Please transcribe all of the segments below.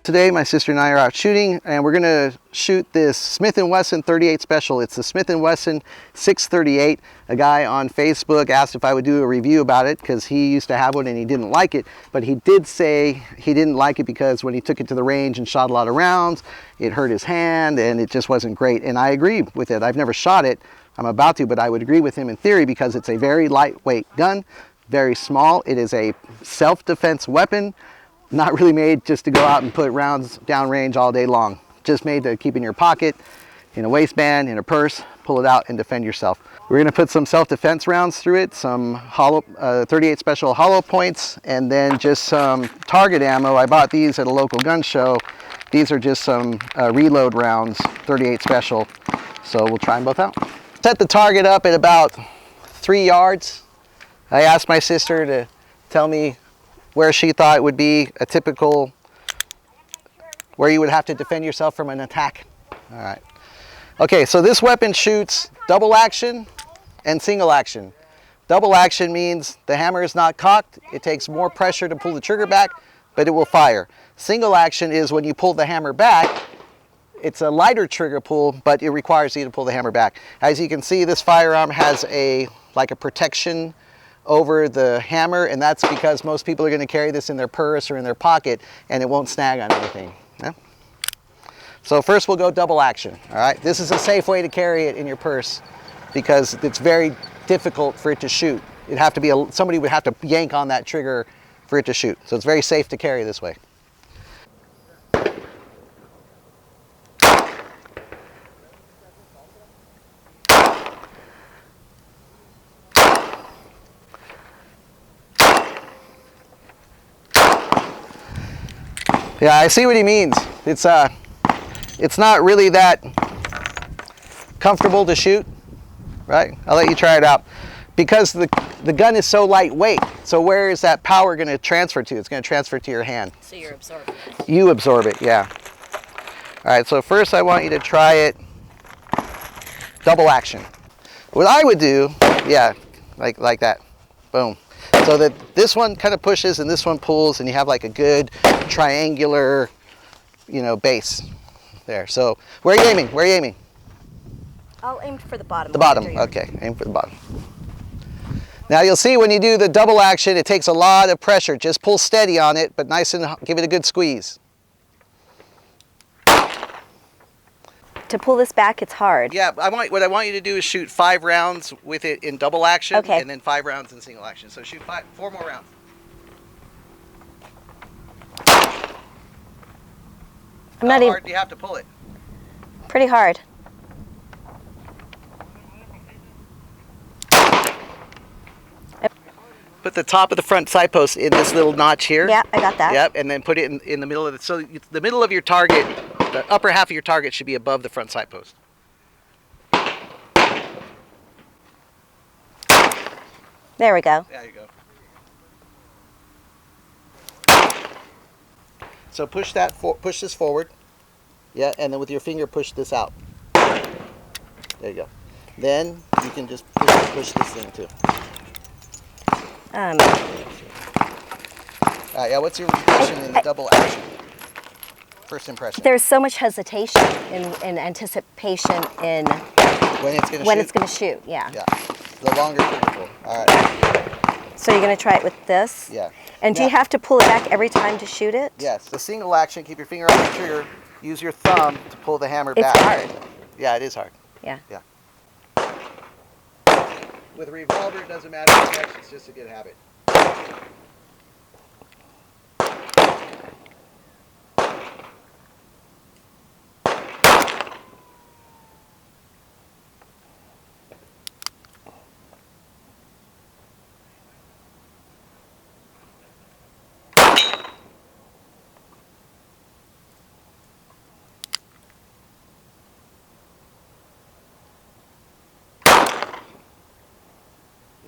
Today my sister and I are out shooting, and we're gonna shoot this Smith and Wesson 38 Special. It's the Smith and Wesson 638. A guy on Facebook asked if I would do a review about it because he used to have one and he didn't like it, but he did say he didn't like it because when he took it to the range and shot a lot of rounds, it hurt his hand and it just wasn't great. And I agree with it. I've never shot it. I'm about to, but I would agree with him in theory because it's a very lightweight gun, very small. It is a self-defense weapon. Not really made just to go out and put rounds downrange all day long. Just made to keep in your pocket, in a waistband, in a purse, pull it out and defend yourself. We're gonna put some self-defense rounds through it, some hollow, 38 Special hollow points, and then just some target ammo. I bought these at a local gun show. These are just some reload rounds, 38 Special. So we'll try them both out. Set the target up at about 3 yards. I asked my sister to tell me where she thought would be a typical, where you would have to defend yourself from an attack. All right. Okay, so this weapon shoots double action and single action. Double action means the hammer is not cocked. It takes more pressure to pull the trigger back, but it will fire. Single action is when you pull the hammer back, it's a lighter trigger pull, but it requires you to pull the hammer back. As you can see, this firearm has like a protection over the hammer, and that's because most people are going to carry this in their purse or in their pocket and it won't snag on anything. Yeah? So first we'll go double action. All right, this is a safe way to carry it in your purse because it's very difficult for it to shoot. It'd have to be somebody would have to yank on that trigger for it to shoot. So it's very safe to carry this way. Yeah, I see what he means. It's not really that comfortable to shoot, right? I'll let you try it out. Because the gun is so lightweight, so where is that power going to transfer to? It's going to transfer to your hand. So you're absorbing it. You absorb it, yeah. All right, so first I want you to try it double action. What I would do, yeah, like that, boom. So that this one kind of pushes and this one pulls, and you have like a good triangular, base there. So where are you aiming? Where are you aiming? I'll aim for the bottom. The bottom, okay, aim for the bottom. Now you'll see when you do the double action, it takes a lot of pressure. Just pull steady on it, but nice and give it a good squeeze. To pull this back, it's hard. Yeah, what I want you to do is shoot 5 rounds with it in double action, okay, and then 5 rounds in single action. So shoot 4 more rounds. I'm not How hard do you have to pull it? Pretty hard. Put the top of the front side post in this little notch here. Yeah, I got that. Yep, and then put it in the middle of it. So the middle of your target, the upper half of your target should be above the front side post. There we go. There you go. So push this forward. Yeah, and then with your finger push this out. There you go. Then you can just push this thing too. Yeah, what's your impression in the double action? First impression. There's so much hesitation and anticipation in when it's going to shoot. Yeah. Yeah. The longer trigger pull. All right. So you're going to try it with this? Yeah. And do you have to pull it back every time to shoot it? Yes. The single action, keep your finger on the trigger, use your thumb to pull the hammer back. It's hard. Yeah, it is hard. Yeah. Yeah. With a revolver, it doesn't matter how much, it's just a good habit.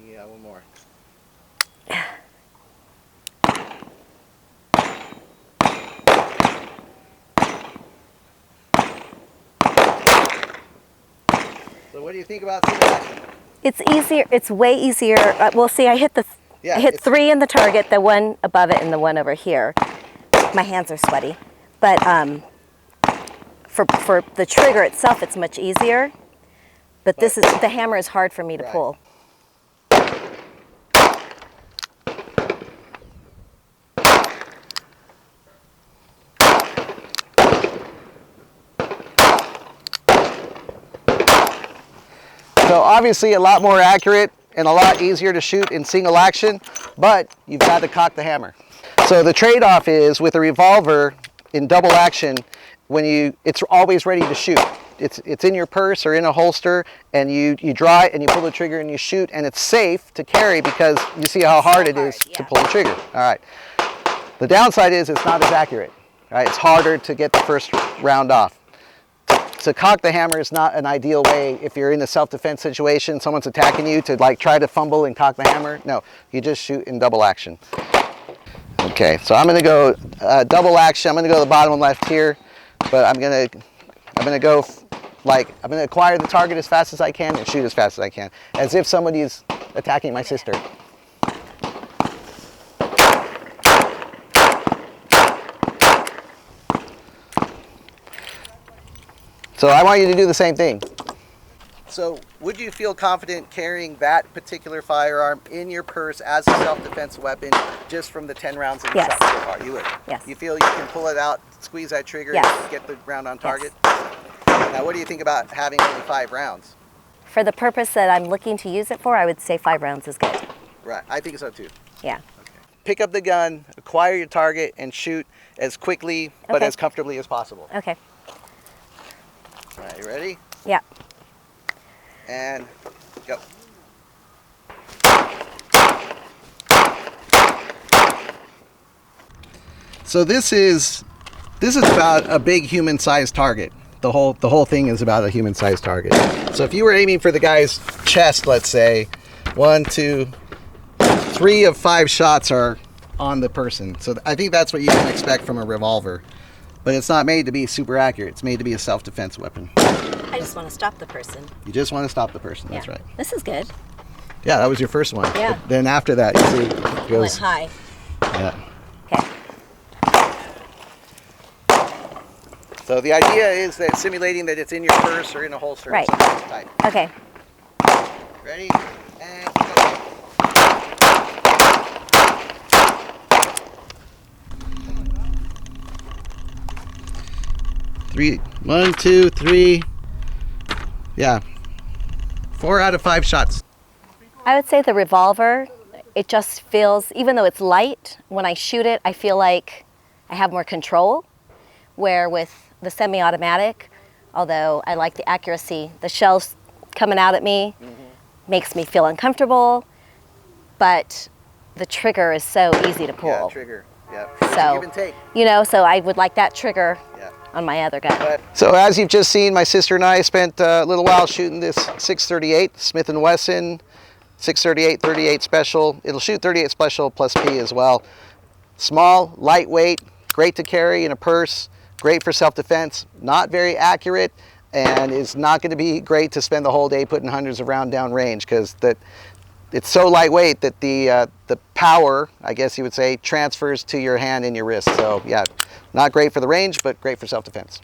Yeah, one more. So what do you think about single action? It's easier. It's way easier. Well, see, I hit 3 in the target, the one above it and the one over here. My hands are sweaty. but for the trigger itself, it's much easier. But the hammer is hard for me to pull. So obviously a lot more accurate and a lot easier to shoot in single action, but you've got to cock the hammer. So the trade-off is with a revolver in double action, it's always ready to shoot. It's in your purse or in a holster, and you draw it and you pull the trigger and you shoot, and it's safe to carry because you see how hard it is to pull the trigger. All right. The downside is it's not as accurate. All right. It's harder to get the first round off. To cock the hammer is not an ideal way if you're in a self-defense situation, someone's attacking you, to like try to fumble and cock the hammer. No, you just shoot in double action. Okay, so I'm going to go double action. I'm going to go to the bottom left here, but I'm going to go I'm going to acquire the target as fast as I can and shoot as fast as I can, as if somebody is attacking my sister. So I want you to do the same thing. So would you feel confident carrying that particular firearm in your purse as a self-defense weapon just from the 10 rounds that you shot so far? You would? Yes. You feel you can pull it out, squeeze that trigger, yes. and get the round on target? Yes. Now what do you think about having only 5 rounds? For the purpose that I'm looking to use it for, I would say 5 rounds is good. Right, I think so too. Yeah. Okay. Pick up the gun, acquire your target, and shoot as quickly but as comfortably as possible. Okay. All right, you ready? Yeah. And go. So this is about a big human-sized target. The whole thing is about a human-sized target. So if you were aiming for the guy's chest, let's say, 1, 2, 3 of 5 shots are on the person. So I think that's what you can expect from a revolver. But it's not made to be super accurate. It's made to be a self-defense weapon. I just want to stop the person. You just want to stop the person. That's right. This is good. Yeah, that was your first one. Yeah. But then after that, you see, it goes. Went high. Yeah. Okay. So the idea is that simulating that it's in your purse or in a holster. Right. Type. Okay. Ready? And go. Three. 1, 2, 3. Yeah. 4 out of 5 shots. I would say the revolver, it just feels, even though it's light, when I shoot it, I feel like I have more control. Where with the semi-automatic, although I like the accuracy, the shells coming out at me makes me feel uncomfortable, but the trigger is so easy to pull. Yeah, trigger. Yeah. So, give and take. you know, so I would like that trigger on my other gun. So as you've just seen, my sister and I spent a little while shooting this 638 Smith and Wesson 638 38 special. It'll shoot 38 special plus P as well. Small, lightweight, great to carry in a purse, great for self-defense, not very accurate, and is not going to be great to spend the whole day putting hundreds of rounds down range, because it's so lightweight that the power, I guess you would say, transfers to your hand and your wrist. So yeah, not great for the range, but great for self-defense.